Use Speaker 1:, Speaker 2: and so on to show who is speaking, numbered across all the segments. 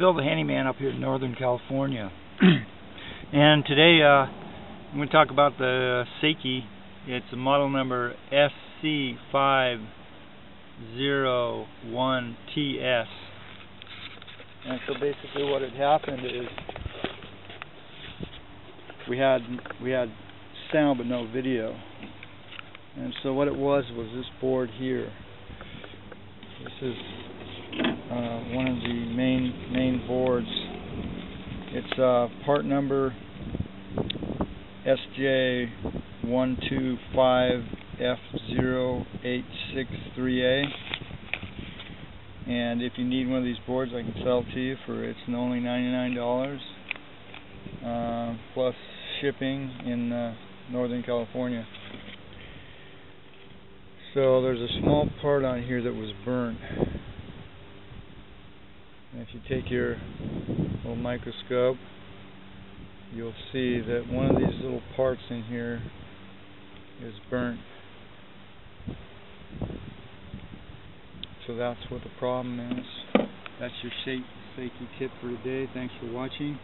Speaker 1: Bill the Handyman up here in Northern California. And today I'm going to talk about the SEIKI. It's a model number SC501TS. And so basically what had happened is we had sound but no video. And so what it was this board here. This is one of the main boards. It's part number SJ125F0863A. And if you need one of these boards, I can sell it to you for only $99 plus shipping in Northern California. So there's a small part on here that was burnt. And if you take your little microscope, you'll see that one of these little parts in here is burnt. So that's what the problem is. That's your SEIKI tip for today. Thanks for watching.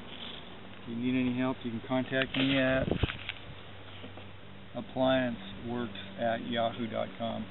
Speaker 1: If you need any help, you can contact me at applianceworks@yahoo.com.